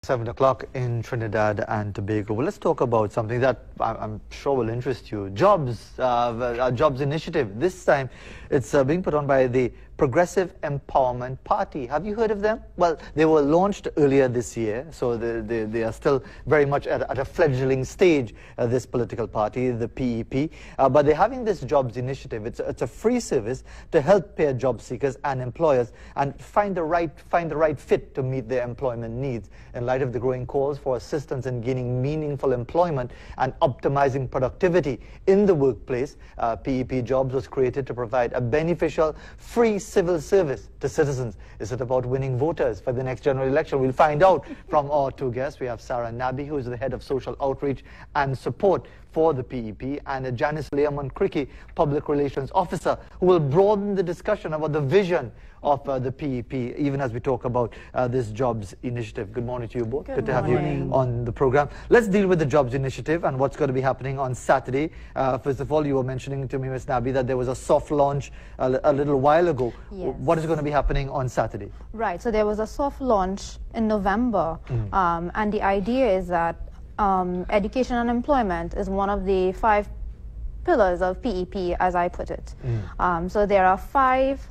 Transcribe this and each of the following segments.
7 o'clock in Trinidad and Tobago. Well, let's talk about something that I'm sure will interest you. Jobs, our Jobs Initiative. This time, it's being put on by the Progressive Empowerment Party. Have you heard of them? Well, they were launched earlier this year, so they are still very much at a fledgling stage, this political party, the PEP. But they're having this Jobs Initiative. It's a free service to help pair job seekers and employers and find the right fit to meet their employment needs. In light of the growing calls for assistance in gaining meaningful employment and optimizing productivity in the workplace, PEP Jobs was created to provide a beneficial, free civil service to citizens. Is it about winning voters for the next general election? We'll find out from our two guests. We have Sarah Nabi, who is the head of social outreach and support for the PEP, and Janice Leamon-Cricky, public relations officer, who will broaden the discussion about the vision of the PEP, even as we talk about this Jobs Initiative. Good morning to you both. Good to have you on the program. Let's deal with the Jobs Initiative and what's going to be happening on Saturday. First of all, you were mentioning to me, Ms. Nabi, that there was a soft launch a little while ago. Yes. What is going to be happening on Saturday? Right, so there was a soft launch in November, and the idea is that education and employment is one of the 5 pillars of PEP, as I put it. So there are 5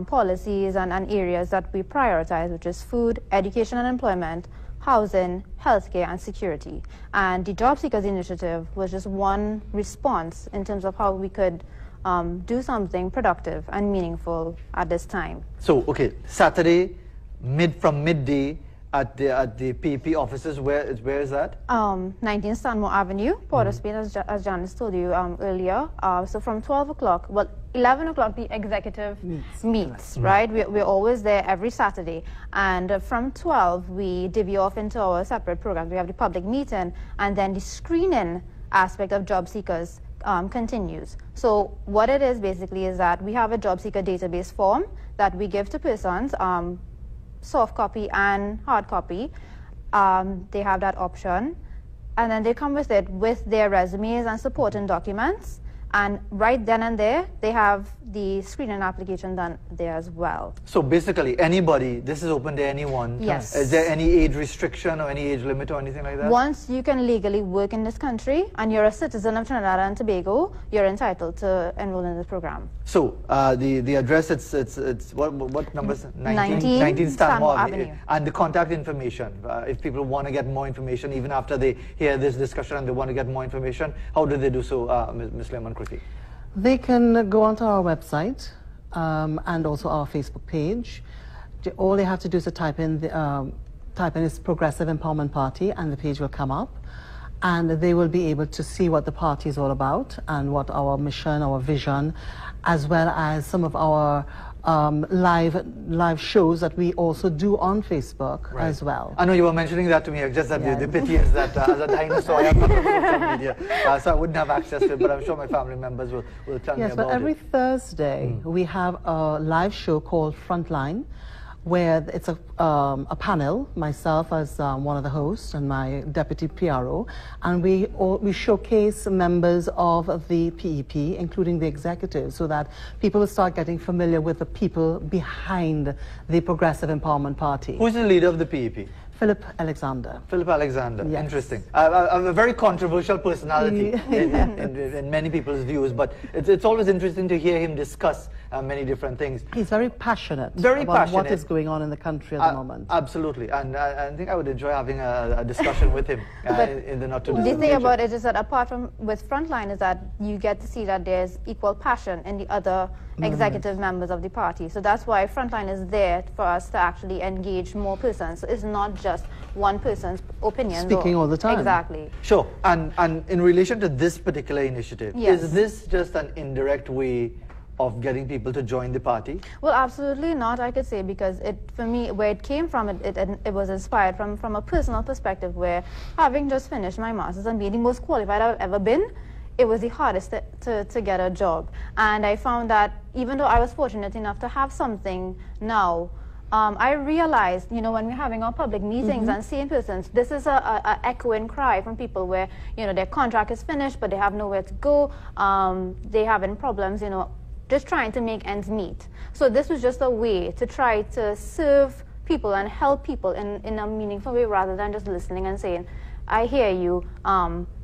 policies and areas that we prioritize, which is food, education and employment, housing, healthcare, and security. And the Job Seekers Initiative was just one response in terms of how we could do something productive and meaningful at this time. So, okay, Saturday, from midday, at the PEP offices. Where is that? 19 Stanmore Avenue, Port of Spain, as Janice told you earlier. So from 12 o'clock, well, 11 o'clock the executive meets, right? We're always there every Saturday. And from 12, we divvy off into our separate programs. We have the public meeting, and then the screening aspect of job seekers continues. So what it is basically is that we have a job seeker database form that we give to persons, soft copy and hard copy. They have that option, and then they come with it with their resumes and supporting documents, and right then and there they have the screening application done there as well. So basically anybody, this is open to anyone? Yes. Is there any age restriction or any age limit or anything like that? Once you can legally work in this country and you're a citizen of Trinidad and Tobago, you're entitled to enroll in this program. So the address, it's what numbers? 19 Stanmore Avenue. And the contact information, if people want to get more information, even after they hear this discussion and they want to get more information, how do they do so, Ms. Leamon-Cricky? They can go onto our website and also our Facebook page. All they have to do is to type in its Progressive Empowerment Party, and the page will come up, and they will be able to see what the party is all about and what our mission, our vision, as well as some of our live shows that we also do on Facebook as well. I know you were mentioning that to me, just that the pity is that as a dinosaur I have nothing on social media, so I wouldn't have access to it, but I'm sure my family members will tell me about it. Yes, but every Thursday we have a live show called Frontline, where it's a panel, myself as one of the hosts and my deputy PRO, and we showcase members of the PEP, including the executives, so that people will start getting familiar with the people behind the Progressive Empowerment Party. Who's the leader of the PEP? Philip Alexander. Philip Alexander, yes. Interesting. A very controversial personality in many people's views, but it's always interesting to hear him discuss many different things. He's very passionate about what is going on in the country at the moment. Absolutely, and I think I would enjoy having a discussion with him in the not too distant future. The thing about it is that apart from with Frontline is that you get to see that there's equal passion in the other executive members of the party. So that's why Frontline is there for us to actually engage more persons. So it's not just one person's opinion. Speaking all the time. Exactly. Sure. And in relation to this particular initiative, is this just an indirect way of getting people to join the party? Well, absolutely not, I could say, because for me, where it came from, it was inspired from a personal perspective, where having just finished my master's and being the most qualified I've ever been, it was the hardest to get a job. And I found that even though I was fortunate enough to have something now, I realized, when we're having our public meetings and seeing persons, this is a echoing cry from people where, their contract is finished, but they have nowhere to go. They're having problems, just trying to make ends meet. So this was just a way to try to serve people and help people in a meaningful way rather than just listening and saying, I hear you,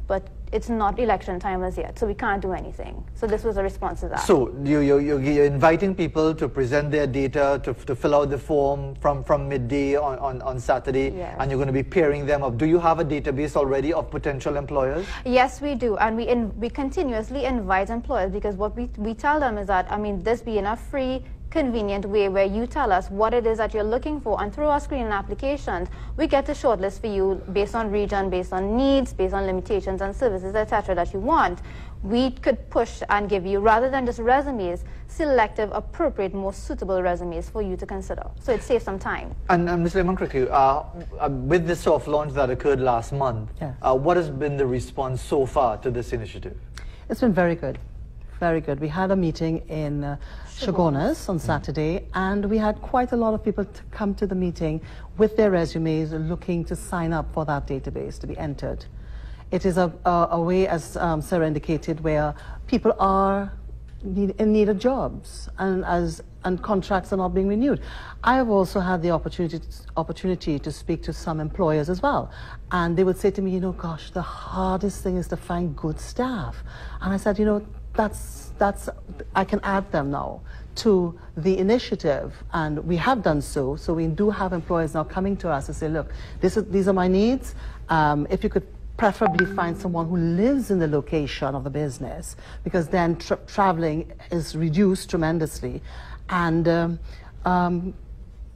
but it's not election time as yet, so we can't do anything. So this was a response to that. So you're inviting people to present their data, to fill out the form from midday on Saturday, Yes. and you're going to be pairing them up. Do you have a database already of potential employers? Yes, we do, and we continuously invite employers, because what we tell them is that, I mean, this being a free, convenient way where you tell us what it is that you're looking for, and through our screening applications, we get a shortlist for you based on region, based on needs, based on limitations and services, etc. that you want. We could push and give you, rather than just resumes, selective, appropriate, most suitable resumes for you to consider. So it saves some time. And Ms. Lehman-Criqui, with the soft launch that occurred last month, Yes. what has been the response so far to this initiative? It's been very good. Very good. We had a meeting in Chagonas on Saturday, and we had quite a lot of people to come to the meeting with their resumes looking to sign up for that database to be entered. It is a way, as Sarah indicated, where people are in need of jobs and contracts are not being renewed. I have also had the opportunity to speak to some employers as well, and they would say to me, you know, gosh, the hardest thing is to find good staff. And I said, you know, I can add them now to the initiative, and we have done so. So we do have employers now coming to us and say, look, these are my needs. If you could preferably find someone who lives in the location of the business, because then traveling is reduced tremendously, and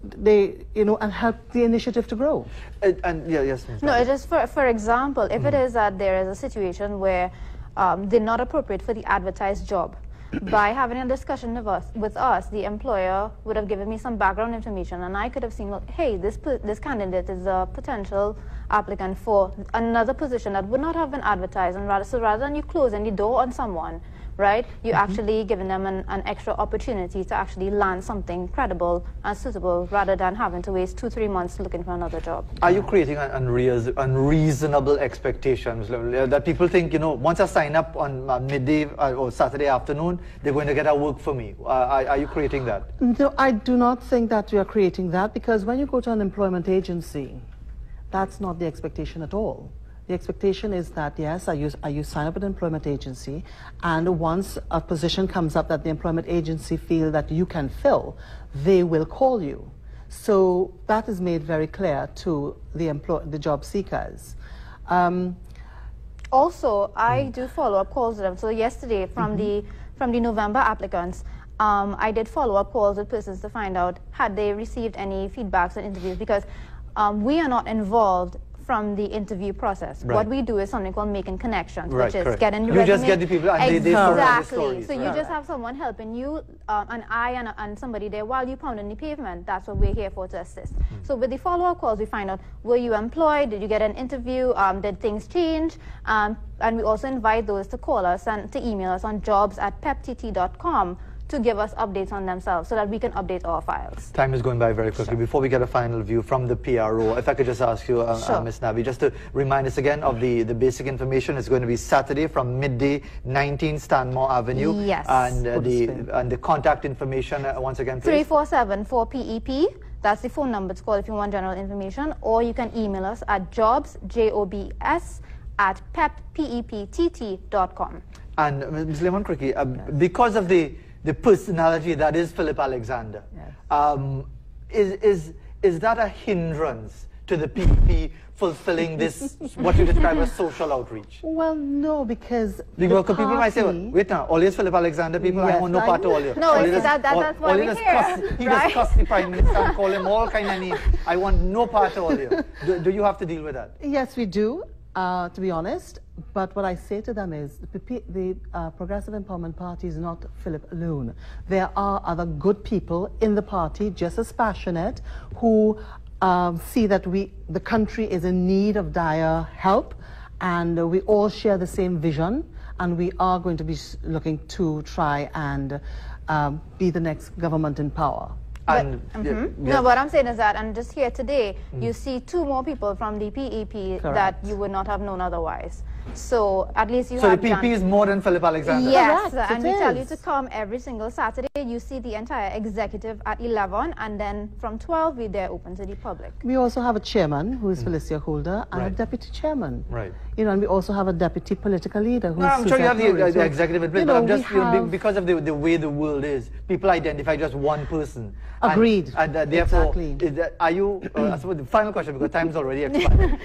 they, you know, and help the initiative to grow. Yes. Ms. No, it is for example, if it is that there is a situation where they're not appropriate for the advertised job, by having a discussion with us, the employer would have given me some background information, and I could have seen, well, hey, this candidate is a potential applicant for another position that would not have been advertised, and rather than you closing the door on someone, right, you're actually giving them an extra opportunity to actually land something credible and suitable, rather than having to waste 2-3 months looking for another job. Are you creating unreasonable expectations that people think, you know, once I sign up on midday or Saturday afternoon, they're going to get out work for me? Are you creating that? No, I do not think that we are creating that, because when you go to an employment agency, that's not the expectation at all. The expectation is that, yes, you sign up with an employment agency, and once a position comes up that the employment agency feel that you can fill, they will call you. So that is made very clear to the job seekers. Also, I do follow-up calls with them. So yesterday, from the November applicants, I did follow-up calls with persons to find out had they received any feedbacks or interviews, because we are not involved from the interview process. Right. What we do is something called making connections, Right, which is correct. getting the You resume. just get the people and they forward the Exactly. stories. So you Right. just have someone helping you, an eye and somebody there while you pounding the pavement. That's what we're here for, to assist. So with the follow-up calls, we find out, were you employed? Did you get an interview? Did things change? And we also invite those to call us and to email us on jobs@peptt.com to give us updates on themselves, so that we can update our files. Time is going by very quickly. Sure. Before we get a final view from the PRO, if I could just ask you, Sure. Ms. Nabi, just to remind us again of the basic information. It's going to be Saturday from midday, 19 Stanmore Avenue. Yes. And the contact information, once again, please. 347-4PEP. That's the phone number to call if you want general information, or you can email us at jobs@peptt.com. And Ms. Lehman-Criqui, because of the personality that is Philip Alexander, Yes. is that a hindrance to the PEP fulfilling this, what you describe as social outreach? Well, no, because Because people might say, well, wait now, always Philip Alexander people, I Yes, want no I part know. of all you. No, All you you see, just- that's all- why all you we're just here, He right? just cuss the Prime Minister and call him all kind of names. I want no part of all you. Do you have to deal with that? Yes, we do, to be honest. But what I say to them is the Progressive Empowerment Party is not Philip alone. There are other good people in the party, just as passionate, who see that the country is in need of dire help, and we all share the same vision, and we are going to be looking to try and be the next government in power. And, No, what I'm saying is that, and just here today, you see 2 more people from the PEP that you would not have known otherwise. So at least you So have the PP is more than Philip Alexander? Yes, Correct, and it we tell you is. to come every single Saturday. You see the entire executive at 11, and then from 12, we're there open to the public. We also have a chairman, who is Felicia Holder, and a Right. deputy chairman. Right. You know, and we also have a deputy political leader, who No, is I'm sure you have Suzette Murray. the So, executive in place, you but know, I'm just, we you know, have- because of the way the world is, people identify just one person. Agreed. And therefore, Exactly. Are you, I suppose the final question, because time's already expired,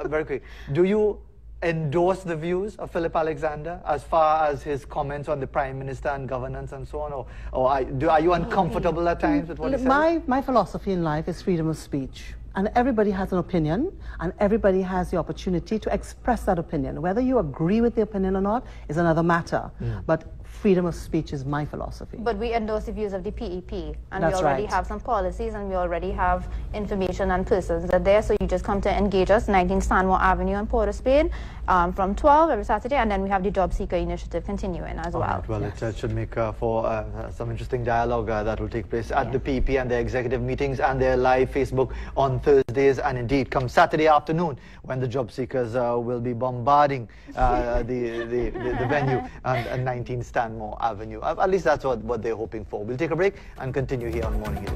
very quick. Do you endorse the views of Philip Alexander as far as his comments on the Prime Minister and governance and so on? Or are you uncomfortable at times with what he says? My philosophy in life is freedom of speech. And everybody has an opinion, and everybody has the opportunity to express that opinion. Whether you agree with the opinion or not is another matter. But freedom of speech is my philosophy. But we endorse the views of the PEP, and That's we already right. have some policies, and we already have information and persons that are there. So you just come to engage us, 19 Stanmore Avenue in Port of Spain, from 12 every Saturday, and then we have the Job Seeker Initiative continuing as All well. right, well, it should make for some interesting dialogue that will take place at the PEP and their executive meetings and their live Facebook on Thursdays, and indeed come Saturday afternoon when the job seekers will be bombarding the venue on 19 Stanmore Avenue. At least that's what they're hoping for. We'll take a break and continue here on Morning Edition.